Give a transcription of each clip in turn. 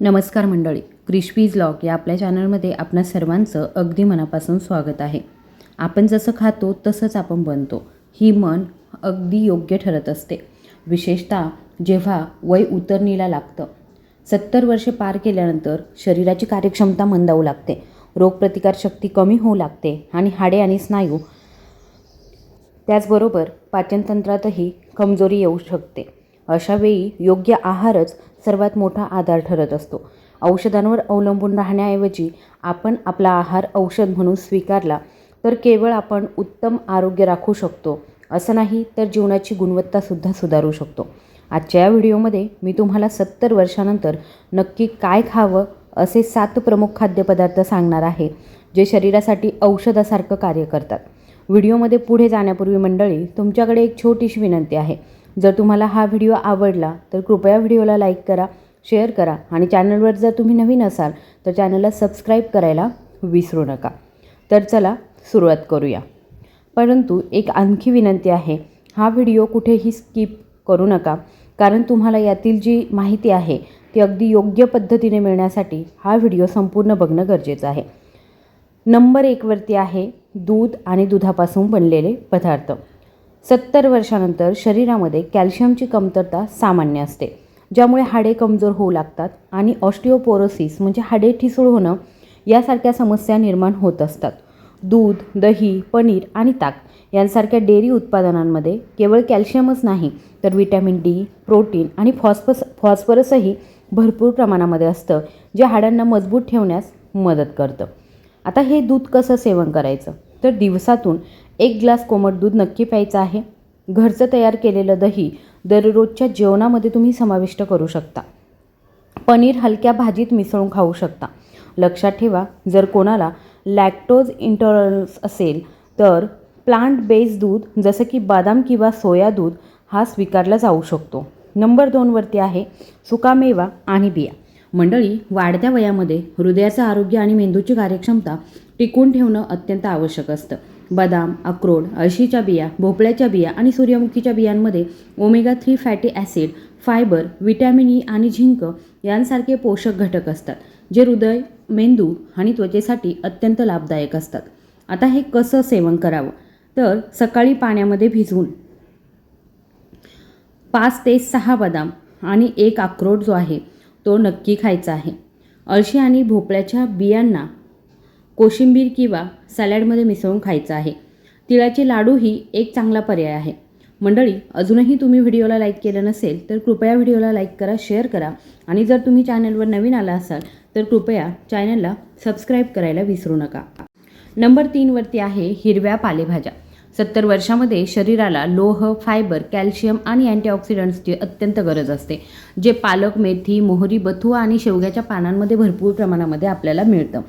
नमस्कार मंडळी, crispies vlog या आपल्या चॅनलमध्ये आपणा सर्वांचं अगदी मनापासून स्वागत आहे. आपण जसं खातो तसंच आपण बनतो ही म्हण अगदी योग्य ठरत असते. विशेषतः जेव्हा वय उतरणीला लागतं. 70 वर्षे पार केल्यानंतर शरीराची कार्यक्षमता मंदावू लागते, रोगप्रतिकारशक्ती कमी होऊ लागते आणि हाडे आणि स्नायू त्याचबरोबर पाचनतंत्रातही कमजोरी येऊ शकते. अशा वेळी योग्य आहारच सर्वात मोठा आधार ठरत असतो. औषधांवर अवलंबून राहण्याऐवजी आपण आपला आहार औषध म्हणून स्वीकारला तर केवळ आपण उत्तम आरोग्य राखू शकतो असं नाही, तर जीवनाची गुणवत्तासुद्धा सुधारू शकतो. आजच्या या व्हिडिओमध्ये मी तुम्हाला 70 वर्षानंतर नक्की काय खावं असे 7 प्रमुख खाद्यपदार्थ सांगणार आहे, जे शरीरासाठी औषधासारखं कार्य करतात. व्हिडिओमध्ये पुढे जाण्यापूर्वी मंडळी, तुमच्याकडे एक छोटीशी विनंती आहे. जर तुम्हाला हा व्हिडिओ आवडला तर कृपया व्हिडिओला लाईक करा, शेअर करा आणि चॅनलवर जर तुम्ही नवीन असाल तर चॅनलला सबस्क्राईब करायला विसरू नका. तर चला सुरुवात करूया. परंतु एक आणखी विनंती आहे, हा व्हिडिओ कुठेही स्किप करू नका, कारण तुम्हाला यातील जी माहिती आहे ती अगदी योग्य पद्धतीने मिळण्यासाठी हा व्हिडिओ संपूर्ण बघणं गरजेचं आहे. नंबर 1 वरती आहे दूध आणि दुधापासून बनलेले पदार्थ. 70 वर्षानंतर शरीरामध्ये कॅल्शियमची कमतरता सामान्य असते, ज्यामुळे हाडे कमजोर होऊ लागतात आणि ऑस्टिओपोरोसिस म्हणजे हाडे ठिसूळ होणं यासारख्या समस्या निर्माण होत असतात. दूध, दही, पनीर आणि ताक यांसारख्या डेअरी उत्पादनांमध्ये केवळ कॅल्शियमच नाही तर व्हिटॅमिन डी, प्रोटीन आणि फॉस्फरसही भरपूर प्रमाणामध्ये असतं, जे हाडांना मजबूत ठेवण्यास मदत करतं. आता हे दूध कसं सेवन करायचं, तर दिवसातून 1 ग्लास कोमट दूध नक्की प्यायचं आहे. घरचं तयार केलेलं दही दररोजच्या जेवणामध्ये तुम्ही समाविष्ट करू शकता. पनीर हलक्या भाजीत मिसळून खाऊ शकता. लक्षात ठेवा, जर कोणाला लॅक्टोज इंटॉलरन्स असेल तर प्लांट बेस्ड दूध जसं की बदाम किंवा सोया दूध हा स्वीकारला जाऊ शकतो. नंबर 2 वरती आहे सुकामेवा आणि बिया. मंडळी, वाढत्या वयामध्ये हृदयाचं आरोग्य आणि मेंदूची कार्यक्षमता टिकून ठेवणं अत्यंत आवश्यक असतं. बदाम, अक्रोड, अळशीच्या बिया, भोपळ्याच्या बिया आणि सूर्यमुखीच्या बियांमध्ये omega 3 fatty acid, fibre, vitamin E आणि झिंक यांसारखे पोषक घटक असतात, जे हृदय, मेंदू आणि त्वचेसाठी अत्यंत लाभदायक असतात. आता हे कसं सेवन करावं, तर सकाळी पाण्यामध्ये भिजवून 5 ते 6 बदाम आणि 1 अक्रोड जो आहे तो नक्की खायचा आहे. अळशी आणि भोपळ्याच्या बियांना कोशिंबीर किंवा सॅलडमध्ये मिसळून खायचं आहे. तिळाचे लाडू ही एक चांगला पर्याय आहे. मंडळी, अजूनही तुम्ही व्हिडिओला लाईक केलं नसेल तर कृपया व्हिडिओला लाईक करा, शेअर करा आणि जर तुम्ही चॅनलवर नवीन आला असाल तर कृपया चॅनलला सबस्क्राईब करायला विसरू नका. नंबर 3 वरती आहे हिरव्या पालेभाज्या. 70 वर्षामध्ये शरीराला लोह, फायबर, कॅल्शियम आणि अँटीऑक्सिडंट्सची अत्यंत गरज असते, जे पालक, मेथी, मोहरी, बथुआ आणि शेवग्याच्या पानांमध्ये भरपूर प्रमाणामध्ये आपल्याला मिळतं.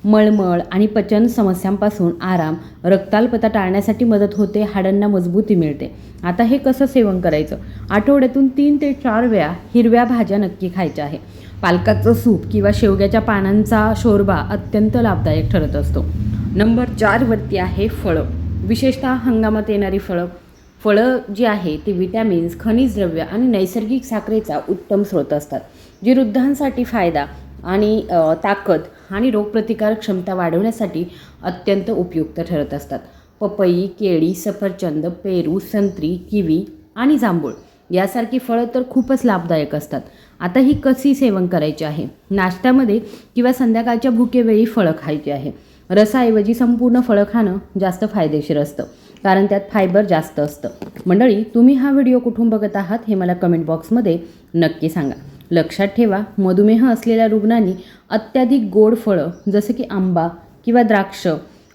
मळमळ आणि पचन समस्यांपासून आराम, रक्ताल्पता टाळण्यासाठी मदत होते, हाडांना मजबूती मिळते. आता हे कसं सेवन करायचं, आठवड्यातून 3 ते 4 वेळा हिरव्या भाज्या नक्की खायच्या आहे. पालकाचं सूप किंवा शेवग्याच्या पानांचा शोरबा अत्यंत लाभदायक ठरत असतो. नंबर 4 वरती आहे फळं. विशेषतः हंगामात येणारी फळं जी आहे ती विटॅमिन्स, खनिज द्रव्य आणि नैसर्गिक साखरेचा उत्तम स्रोत असतात, जी वृद्धांसाठी फायदा आणि ताकद आणि रोगप्रतिकारक क्षमता वाढवण्यासाठी अत्यंत उपयुक्त ठरत असतात. पपई, केळी, सफरचंद, पेरू, संत्री, किवी आणि जांभूळ यासारखी फळं तर खूपच लाभदायक असतात. आता ही कशी सेवन करायची आहे, नाश्त्यामध्ये किंवा संध्याकाळच्या भुकेवेळी फळं खायची आहे. रसाऐवजी संपूर्ण फळं खाणं जास्त फायदेशीर असतं, कारण त्यात फायबर जास्त असतं. मंडळी, तुम्ही हा व्हिडिओ कुठून बघत आहात हे मला कमेंट बॉक्समध्ये नक्की सांगा. लक्षात ठेवा, मधुमेह असलेल्या रुग्णांनी अत्याधिक गोड फळं जसं की आंबा किंवा द्राक्ष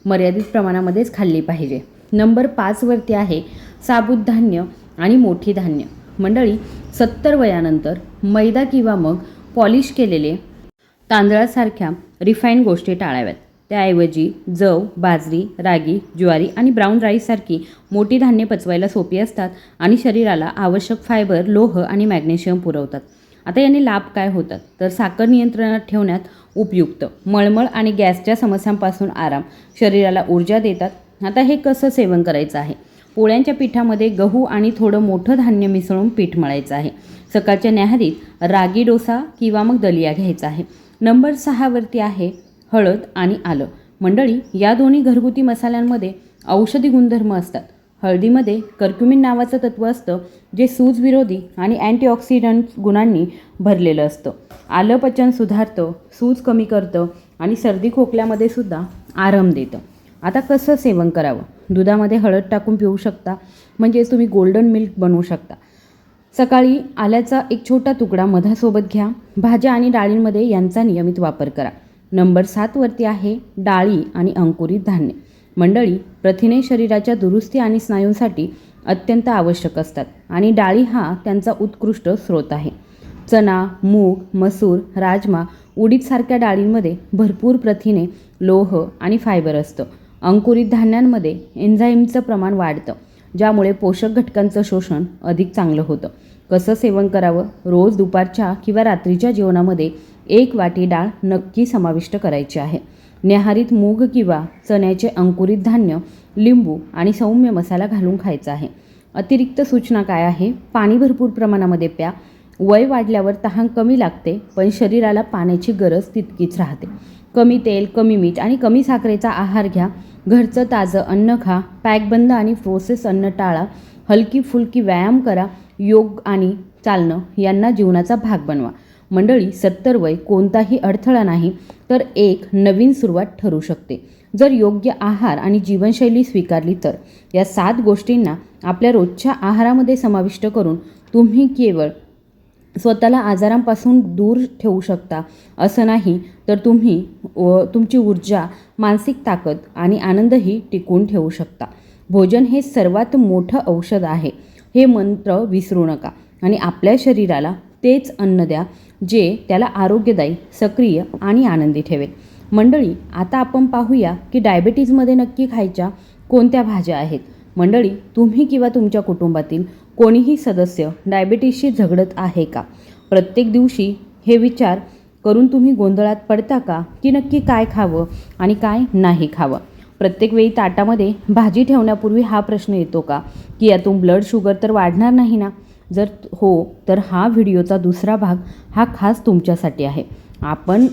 मर्यादित प्रमाणामध्येच खाल्ली पाहिजे. नंबर 5 वरती आहे साबुत धान्य आणि मोठी धान्य. मंडळी, 70 वयानंतर मैदा किंवा मग पॉलिश केलेले तांदळासारख्या रिफाईंड गोष्टी टाळाव्यात. त्याऐवजी जव, बाजरी, रागी, ज्वारी आणि ब्राऊन राईससारखी मोठी धान्ये पचवायला सोपी असतात आणि शरीराला आवश्यक फायबर, लोह आणि मॅग्नेशियम पुरवतात. आता याने लाभ काय होतात, तर साखर नियंत्रणात ठेवण्यात उपयुक्त, मळमळ आणि गॅसच्या समस्यांपासून आराम, शरीराला ऊर्जा देतात. आता हे कसं सेवन करायचं आहे, पोळ्यांच्या पिठामध्ये गहू आणि थोडं मोठं धान्य मिसळून पीठ मळायचं आहे. सकाळच्या न्याहारीत रागी डोसा किंवा मग दलिया घ्यायचा आहे. नंबर 6 वरती आहे हळद आणि आलं. मंडळी, या दोन्ही घरगुती मसाल्यांमध्ये औषधी गुणधर्म असतात. हळदीमध्ये कर्क्युमिन नावाचं तत्त्व असतं जे सूज विरोधी आणि अँटीऑक्सिडंट गुणांनी भरलेलं असतं. आलं पचन सुधारतं, सूज कमी करतं आणि सर्दी खोकल्यामध्ये सुद्धा आराम देतं. आता कसं सेवन करावं? दुधामध्ये हळद टाकून पिऊ शकता, म्हणजे तुम्ही गोल्डन मिल्क बनवू शकता. सकाळी आल्याचा एक छोटा तुकडा मधासोबत घ्या. भाज्या आणि डाळींमध्ये यांचा नियमित वापर करा. नंबर 7 वरती आहे डाळी आणि अंकुरित धान्य. मंडळी, प्रथिने शरीराच्या दुरुस्ती आणि स्नायूंसाठी अत्यंत आवश्यक असतात आणि डाळी हा त्यांचा उत्कृष्ट स्रोत आहे. चणा, मूग, मसूर, राजमा, उडीदसारख्या डाळींमध्ये भरपूर प्रथिने, लोह आणि फायबर असतं. अंकुरित धान्यांमध्ये एन्झाईमचं प्रमाण वाढतं, ज्यामुळे पोषक घटकांचं शोषण अधिक चांगलं होतं. कसं सेवन करावं? रोज दुपारच्या किंवा रात्रीच्या जेवणामध्ये 1 वाटी डाळ नक्की समाविष्ट करायची आहे. न्याहारीत मूग किंवा चण्याचे अंकुरित धान्य, लिंबू आणि सौम्य मसाला घालून खायचा आहे. अतिरिक्त सूचना काय आहे? पाणी भरपूर प्रमाणामध्ये प्या. वय वाढल्यावर तहान कमी लागते, पण शरीराला पाण्याची गरज तितकीच राहते. कमी तेल, कमी मीठ आणि कमी साखरेचा आहार घ्या. घरचं ताजं अन्न खा. पॅकबंद आणि प्रोसेस अन्न टाळा. हलकी फुलकी व्यायाम करा. योग आणि चालणं यांना जीवनाचा भाग बनवा. मंडळी, 70 वय कोणताही अडथळा नाही, तर एक नवीन सुरुवात ठरू शकते. जर योग्य आहार आणि जीवनशैली स्वीकारली तर या 7 गोष्टींना आपल्या रोजच्या आहारामध्ये समाविष्ट करून तुम्ही केवळ स्वतःला आजारांपासून दूर ठेवू शकता असं नाही, तर तुम्ही तुमची ऊर्जा, मानसिक ताकद आणि आनंदही टिकवून ठेवू शकता. भोजन हे सर्वात मोठं औषध आहे, हे मंत्र विसरू नका आणि आपल्या शरीराला तेच अन्न द्या जे त्याला आरोग्यदायी, सक्रिय आणि आनंदी ठेवेल. मंडळी, आता आपण पाहूया की डायबिटीजमध्ये नक्की खायच्या कोणत्या भाज्या आहेत. मंडळी, तुम्ही किंवा तुमच्या कुटुंबातील कोणीही सदस्य डायबिटीसशी झगडत आहे का? प्रत्येक दिवशी हे विचार करून तुम्ही गोंधळात पडता का की नक्की काय खावं आणि काय नाही खावं? प्रत्येक वेळी ताटामध्ये भाजी ठेवण्यापूर्वी हा प्रश्न येतो का की यातून ब्लड शुगर तर वाढणार नाही ना? जर हो, तर हा व्हिडिओचा दुसरा भाग हा खास तुमच्यासाठी आहे. आपण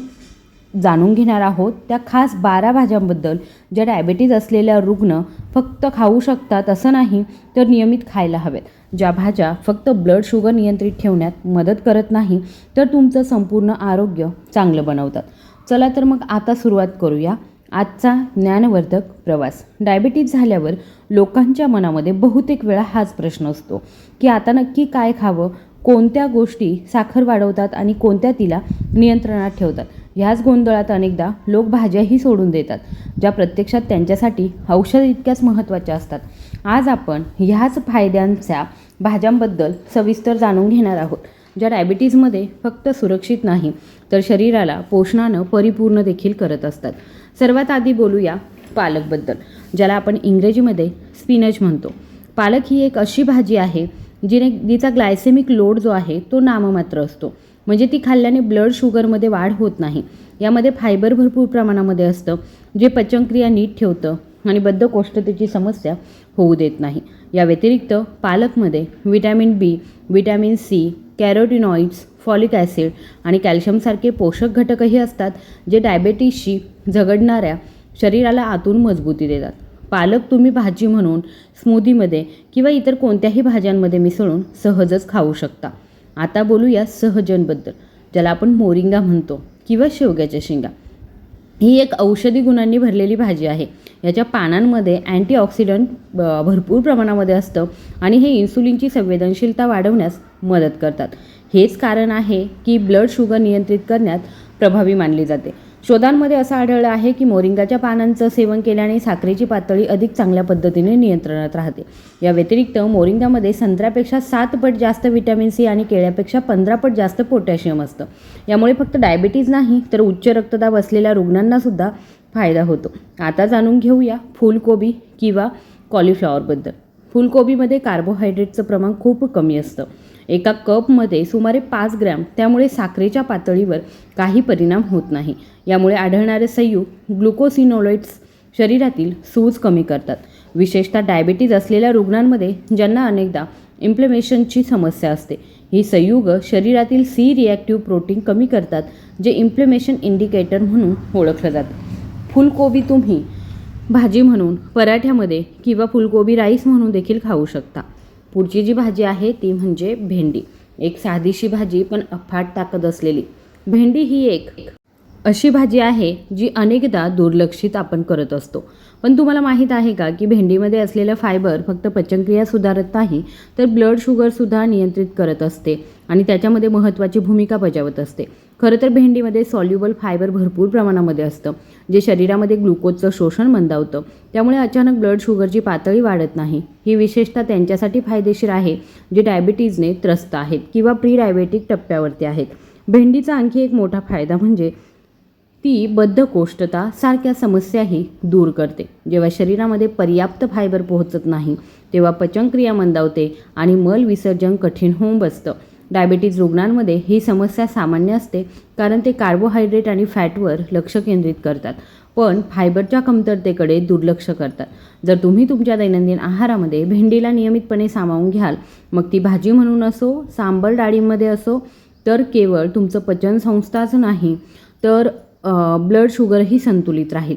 जाणून घेणार आहोत त्या खास 12 भाज्यांबद्दल ज्या डायबिटीज असलेल्या रुग्ण फक्त खाऊ शकतात असं नाही, तर नियमित खायला हवेत. ज्या भाज्या फक्त ब्लड शुगर नियंत्रित ठेवण्यात मदत करत नाही, तर तुमचं संपूर्ण आरोग्य चांगलं बनवतात. चला तर मग आता सुरुवात करूया आजचा ज्ञानवर्धक प्रवास. डायबिटीज झाल्यावर लोकांच्या मनामध्ये बहुतेक वेळा हाच प्रश्न असतो की आता नक्की काय खावं? कोणत्या गोष्टी साखर वाढवतात आणि कोणत्या तिला नियंत्रणात ठेवतात? ह्याच गोंधळात अनेकदा लोक भाज्याही सोडून देतात, ज्या प्रत्यक्षात त्यांच्यासाठी औषध इतक्याच महत्त्वाच्या असतात. आज आपण ह्याच फायद्यांच्या भाज्यांबद्दल सविस्तर जाणून घेणार आहोत, ज्या डायबिटीजमध्ये फक्त सुरक्षित नाही, तर शरीराला पोषणानं परिपूर्ण देखील करत असतात. सर्वात आधी बोलूया पालकबद्दल, ज्याला आपण इंग्रजीमध्ये स्पिनच म्हणतो. पालक ही एक अशी भाजी आहे जिचा ग्लायसेमिक लोड जो आहे तो नाममात्र असतो, म्हणजे ती खाल्ल्याने ब्लड शुगरमध्ये वाढ होत नाही. यामध्ये फायबर भरपूर प्रमाणामध्ये असतं, जे पचनक्रिया नीट ठेवतं आणि बद्धकोष्ठतेची समस्या होऊ देत नाही. या व्यतिरिक्त पालकमध्ये vitamin B, vitamin C, carotenoids, folic acid आणि कॅल्शियमसारखे पोषक घटकही असतात, जे डायबिटीसशी झगडणाऱ्या शरीराला आतून मजबूती देतात. पालक तुम्ही भाजी म्हणून, स्मूदीमध्ये किंवा इतर कोणत्याही भाज्यांमध्ये मिसळून सहजच खाऊ शकता. आता बोलूया सहजनबद्दल, ज्याला आपण मोरिंगा म्हणतो किंवा शेवग्याच्या शेंगा. ही एक औषधी गुणांनी भरलेली भाजी आहे. याच्या पानांमध्ये अँटीऑक्सिडंट भरपूर प्रमाणामध्ये असतं आणि हे इन्सुलिनची संवेदनशीलता वाढवण्यास मदत करतात. हेच कारण आहे की ब्लड शुगर नियंत्रित करण्यात प्रभावी मानली जाते. शोधांमध्ये असं आढळलं आहे की मोरिंगाच्या पानांचं सेवन केल्याने साखरेची पातळी अधिक चांगल्या पद्धतीने नियंत्रणात राहते. या व्यतिरिक्त मोरिंगामध्ये संत्र्यापेक्षा 7 पट जास्त व्हिटॅमिन सी आणि केळ्यापेक्षा 15 पट जास्त पोटॅशियम असतं. यामुळे फक्त डायबिटीज नाही, तर उच्च रक्तदाब असलेल्या रुग्णांनासुद्धा फायदा होतो. आता जाणून घेऊया फुलकोबी किंवा कॉलीफ्लॉवरबद्दल. फुलकोबीमध्ये कार्बोहायड्रेटचं प्रमाण खूप कमी असतं. एका कपमध्ये सुमारे 5 ग्रॅम, त्यामुळे साखरेच्या पातळीवर काही परिणाम होत नाही. यामुळे आढळणारे संयुग ग्लुकोसिनोलेट्स शरीरातील सूज कमी करतात. विशेषतः डायबिटीज असलेल्या रुग्णांमध्ये, ज्यांना अनेकदा इन्फ्लेमेशनची समस्या असते. ही संयुग शरीरातील सी रिॲक्टिव्ह प्रोटीन कमी करतात, जे इन्फ्लेमेशन इंडिकेटर म्हणून ओळखलं जातं. फुलकोबी तुम्ही भाजी म्हणून पराठ्यामध्ये किंवा फुलकोबी राईस म्हणून देखील खाऊ शकता. पुढची जी भाजी आहे ती म्हणजे भेंडी. एक साधीशी भाजी पण अफाट ताकद असलेली. भेंडी ही एक अशी भाजी आहे जी अनेकदा दुर्लक्षित आपण करत असतो. पण तुम्हाला माहीत आहे का की भेंडीमध्ये असलेलं फायबर फक्त पचनक्रिया सुधारत नाही, तर ब्लड शुगरसुद्धा नियंत्रित करत असते आणि त्याच्यामध्ये महत्त्वाची भूमिका बजावत असते. खरं तर भेंडीमध्ये सॉल्युबल फायबर भरपूर प्रमाणामध्ये असतं, जे शरीरामध्ये ग्लुकोजचं शोषण मंदावतं. त्यामुळे अचानक ब्लड शुगरची पातळी वाढत नाही. ही विशेषतः त्यांच्यासाठी फायदेशीर आहे जे डायबिटीजने त्रस्त आहेत किंवा प्री डायबेटिक टप्प्यावरती आहेत. भेंडीचा आणखी एक मोठा फायदा म्हणजे ती बद्धकोष्ठता सारख्या समस्याही दूर करते. जेव्हा शरीरामध्ये पर्याप्त फायबर पोहोचत नाही तेव्हा पचनक्रिया मंदावते आणि मल विसर्जन कठीण होऊन बसतं. डायबिटीज रुग्णांमध्ये ही समस्या सामान्य असते, कारण ते कार्बोहायड्रेट आणि फॅटवर लक्ष केंद्रित करतात, पण फायबरच्या कमतरतेकडे दुर्लक्ष करतात. जर तुम्ही तुमच्या दैनंदिन आहारामध्ये भेंडीला नियमितपणे सामावून घ्याल, मग ती भाजी म्हणून असो, सांबर डाळीमध्ये असो, तर केवळ तुमचं पचनसंस्थाच नाही तर ब्लड शुगरही संतुलित राहील.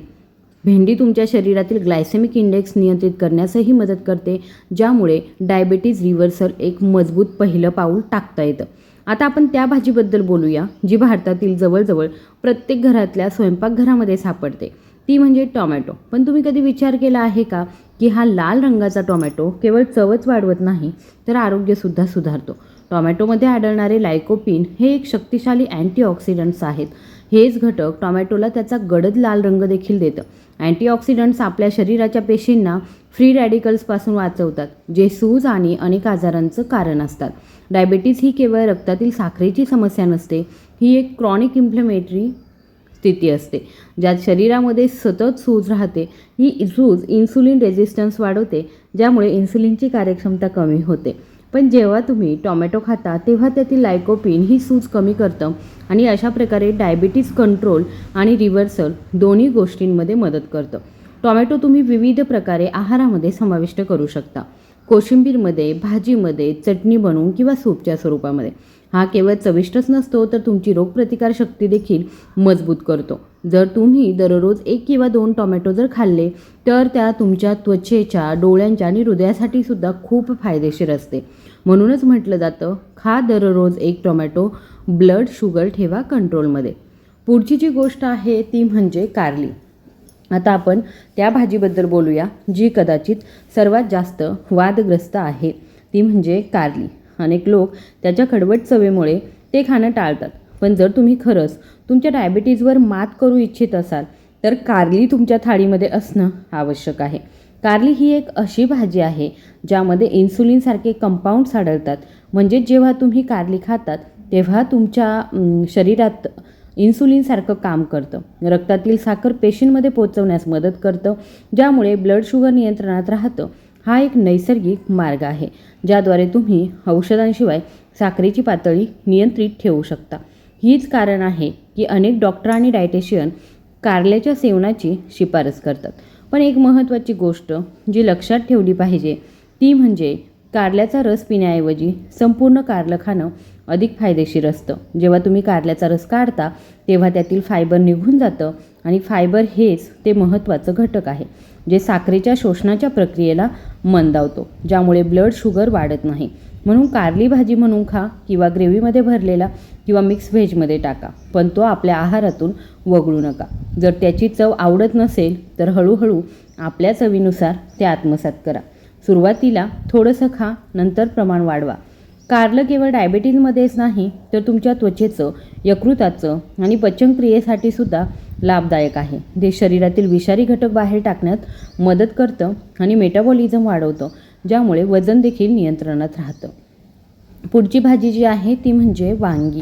भेंडी तुमच्या शरीरातील ग्लायसेमिक इंडेक्स नियंत्रित करण्यासही मदत करते, ज्यामुळे डायबिटीज रिव्हर्सल एक मजबूत पहिलं पाऊल टाकता येतं. आता आपण त्या भाजीबद्दल बोलूया जी भारतातील जवळजवळ प्रत्येक घरातल्या स्वयंपाकघरामध्ये सापडते. ती म्हणजे टोमॅटो. पण तुम्ही कधी विचार केला आहे का की हा लाल रंगाचा टोमॅटो केवळ चवच वाढवत नाही, तर आरोग्यसुद्धा सुधारतो. टोमॅटोमध्ये आढळणारे लायकोपीन हे एक शक्तिशाली अँटीऑक्सिडंट्स आहेत. हेच घटक टोमॅटोला त्याचा गडद लाल रंग देखील देतं. अँटीऑक्सिडंट्स आपल्या शरीराच्या पेशींना फ्री रॅडिकल्सपासून वाचवतात, जे सूज आणि अनेक आजारांचं कारण असतात. डायबिटीज ही केवळ रक्तातील साखरेची समस्या नसते, ही एक क्रॉनिक इन्फ्लेमेटरी स्थिती असते, ज्यात शरीरामध्ये सतत सूज राहते. ही सूज इन्सुलिन रेझिस्टन्स वाढवते, ज्यामुळे इन्सुलिनची कार्यक्षमता कमी होते. पण जेव्हा तुम्ही टोमॅटो खाता तेव्हा त्यातील लायकोपीन ही सूज कमी करतं आणि अशा प्रकारे डायबिटीज कंट्रोल आणि रिव्हर्सल दोन्ही गोष्टींमध्ये मदत करतं. टोमॅटो तुम्ही विविध प्रकारे आहारामध्ये समाविष्ट करू शकता. कोशिंबीरमध्ये, भाजीमध्ये, चटणी बनवून किंवा सूपच्या स्वरूपामध्ये. हा केवळ चविष्टच नसतो, तर तुमची रोगप्रतिकार शक्ती देखील मजबूत करतो. जर तुम्ही दररोज 1 किंवा 2 टोमॅटो जर खाल्ले तर त्या तुमच्या त्वचेच्या, डोळ्यांच्या आणि हृदयासाठी सुद्धा खूप फायदेशीर असते. म्हणूनच म्हटलं जातं, खा दररोज 1 टोमॅटो, ब्लड शुगर ठेवा कंट्रोलमध्ये. पुढची जी गोष्ट आहे ती म्हणजे कारली. आता आपण त्या भाजीबद्दल बोलूया जी कदाचित सर्वात जास्त वादग्रस्त आहे, ती म्हणजे कारली. अनेक लोक त्याच्या कडवट चवेमुळे ते खाणं टाळतात. पण जर तुम्ही खरंच तुमच्या डायबिटीजवर मात करू इच्छित असाल तर कारली तुमच्या थाळीमध्ये असणं आवश्यक आहे. कारली ही एक अशी भाजी आहे ज्यामध्ये इन्सुलिनसारखे कंपाऊंड्स आढळतात. म्हणजे जेव्हा तुम्ही कारली खातात तेव्हा तुमच्या शरीरात इन्सुलिनसारखं काम करतं. रक्तातील साखर पेशींमध्ये पोहोचवण्यास मदत करतं, ज्यामुळे ब्लड शुगर नियंत्रणात राहतं. हा एक नैसर्गिक मार्ग आहे ज्याद्वारे तुम्ही औषधांशिवाय साखरेची पातळी नियंत्रित ठेवू शकता. हीच कारण आहे की अनेक डॉक्टर आणि डायटेशियन कारल्याच्या सेवनाची शिफारस करतात. पण एक महत्त्वाची गोष्ट जी लक्षात ठेवली पाहिजे ती म्हणजे कारल्याचा रस पिण्याऐवजी संपूर्ण कारलं खाणं अधिक फायदेशीर असतं. जेव्हा तुम्ही कारल्याचा रस काढता तेव्हा त्यातील फायबर निघून जातं आणि फायबर हेच ते महत्त्वाचं घटक आहे जे साखरेच्या शोषणाच्या प्रक्रियेला मंदावतो, ज्यामुळे ब्लड शुगर वाढत नाही. म्हणून कारली भाजी म्हणून खा किंवा ग्रेव्हीमध्ये भरलेला किंवा मिक्स व्हेजमध्ये टाका, पण तो आपल्या आहारातून वगळू नका. जर त्याची चव आवडत नसेल तर हळूहळू आपल्या चवीनुसार ते आत्मसात करा. सुरुवातीला थोडंसं खा, नंतर प्रमाण वाढवा. कारलं केवळ डायबिटीजमध्येच नाही तर तुमच्या त्वचेचं, यकृताचं आणि पचनक्रियेसाठी सुद्धा लाभदायक आहे. ते शरीरातील विषारी घटक बाहेर टाकण्यात मदत करतं आणि मेटाबॉलिझम वाढवतं, ज्यामुळे वजन देखील नियंत्रणात राहतं. पुढची भाजी जी आहे ती म्हणजे वांगी.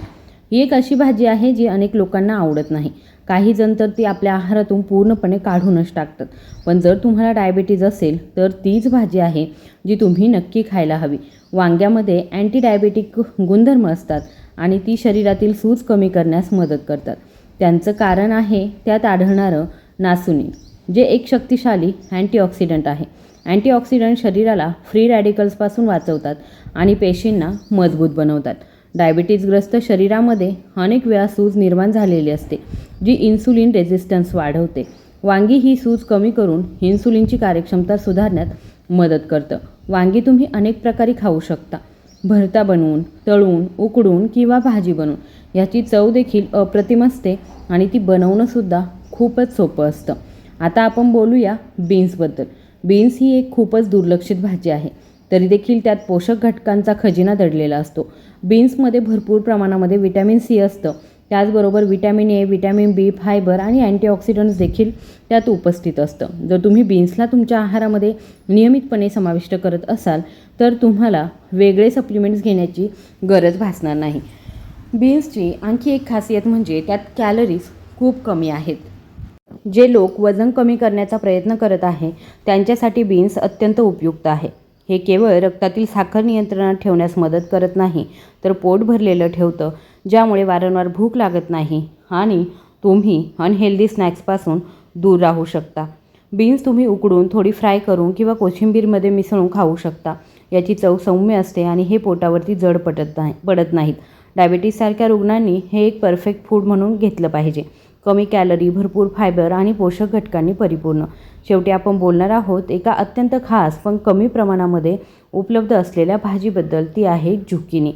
ही एक अशी भाजी आहे जी अनेक लोकांना आवडत नाही. काही जण तर ती आपल्या आहारातून पूर्णपणे काढूनच टाकतात. पण जर तुम्हाला डायबिटीज असेल तर तीच भाजी आहे जी तुम्ही नक्की खायला हवी. वांग्यामध्ये अँटी डायबेटिक गुणधर्म असतात आणि ती शरीरातील सूज कमी करण्यास मदत करतात. त्यांचं कारण आहे त्यात आढळणारं नासुनिन, जे एक शक्तिशाली अँटीऑक्सिडंट आहे. अँटीऑक्सिडंट शरीराला फ्री रॅडिकल्सपासून वाचवतात आणि पेशींना मजबूत बनवतात. डायबिटीजग्रस्त शरीरामध्ये अनेक वेळा सूज निर्माण झालेली असते, जी इन्सुलिन रेझिस्टन्स वाढवते. वांगी ही सूज कमी करून इन्सुलिनची कार्यक्षमता सुधारण्यात मदत करतं. वांगी तुम्ही अनेक प्रकारे खाऊ शकता. भरता बनवून, तळून, उकडून किंवा भाजी बनवून. याची चव देखील अप्रतिम असते आणि ती बनवणंसुद्धा खूपच सोपं असतं. आता आपण बोलूया बीन्सबद्दल. बीन्स ही एक खूपच दुर्लक्षित भाजी आहे, तरी देखील त्यात पोषक घटकांचा खजिना दडलेला असतो. बीन्समध्ये भरपूर प्रमाणामध्ये व्हिटॅमिन सी असतं. त्याचबरोबर vitamin A, vitamin B, fibre आणि अँटीऑक्सिडंट्स देखील त्यात उपस्थित असतं. जर तुम्ही बीन्सला तुमच्या आहारामध्ये नियमितपणे समाविष्ट करत असाल तर तुम्हाला वेगळे सप्लिमेंट्स घेण्याची गरज भासणार नाही. बीन्सची आणखी एक खासियत म्हणजे त्यात कॅलरीज खूप कमी आहेत. जे लोक वजन कमी करण्याचा प्रयत्न करत आहे त्यांच्यासाठी बीन्स अत्यंत उपयुक्त आहे. हे केवळ रक्तातील साखर नियंत्रणात ठेवण्यास मदत करत नाही, तर पोट भरलेलं ठेवतं, ज्यामुळे वारंवार भूक लागत नाही आणि तुम्ही अनहेल्दी स्नॅक्सपासून दूर राहू शकता. बीन्स तुम्ही उकडून, थोडी फ्राय करून किंवा कोशिंबीरमध्ये मिसळून खाऊ शकता. याची चव सौम्य असते आणि हे पोटावरती जड पडत नाहीत. डायबिटीजसारख्या रुग्णांनी हे एक परफेक्ट फूड म्हणून घेतलं पाहिजे. कमी कॅलरी, भरपूर फायबर आणि पोषक घटकांनी परिपूर्ण. शेवटी आपण बोलणार आहोत एका अत्यंत खास पण कमी प्रमाणामध्ये उपलब्ध असलेल्या भाजीबद्दल. ती आहे झुकिनी.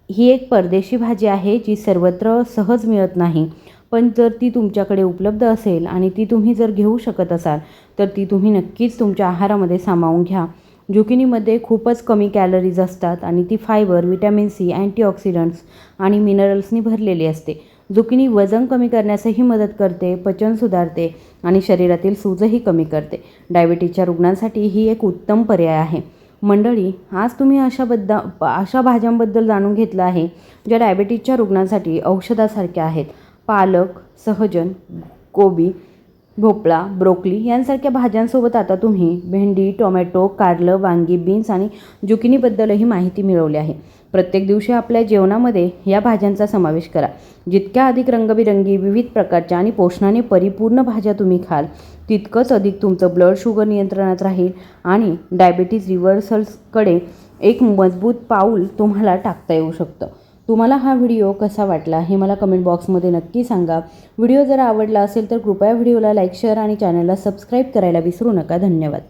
ही एक परदेशी भाजी आहे जी सर्वत्र सहज मिळत नाही, पण जर ती तुमच्याकडे उपलब्ध असेल आणि ती तुम्ही जर घेऊ शकत असाल तर ती तुम्ही नक्कीच तुमच्या आहारामध्ये सामावून घ्या. झुकिनीमध्ये खूपच कमी कॅलरीज असतात आणि ती फायबर, व्हिटॅमिन सी, अँटीऑक्सिडंट्स आणि मिनरल्सनी भरलेली असते. झुकिनी वजन कमी करण्यासही मदत करते, पचन सुधारते आणि शरीरातील सूजही कमी करते. डायबिटीजच्या रुग्णांसाठी ही एक उत्तम पर्याय आहे. मंडळी, आज तुम्ही अशा भाज्यांबद्दल जाणून घेतलं आहे ज्या डायबिटीजच्या रुग्णांसाठी औषधासारख्या आहेत. पालक, सहजन, कोबी, भोपळा, ब्रोकली यांसारख्या भाज्यांसोबत आता तुम्ही भेंडी, टोमॅटो, कारलं, वांगी, बीन्स आणि झुकिनीबद्दलही माहिती मिळवली आहे. प्रत्येक दिवशी आपल्या जेवणामध्ये या भाज्यांचा समावेश करा. जितक्या अधिक रंगबिरंगी, विविध प्रकारच्या आणि पोषणाने परिपूर्ण भाज्या तुम्ही खाल, तितकंच अधिक तुमचं ब्लड शुगर नियंत्रणात राहील आणि डायबिटीज रिव्हर्सल्सकडे एक मजबूत पाऊल तुम्हाला टाकता येऊ शकतं. तुम्हाला हा व्हिडिओ कसा वाटला हे मला कमेंट बॉक्समध्ये नक्की सांगा. व्हिडिओ जर आवडला असेल तर कृपया व्हिडिओला लाईक, शेअर आणि चॅनलला सबस्क्राईब करायला विसरू नका. धन्यवाद.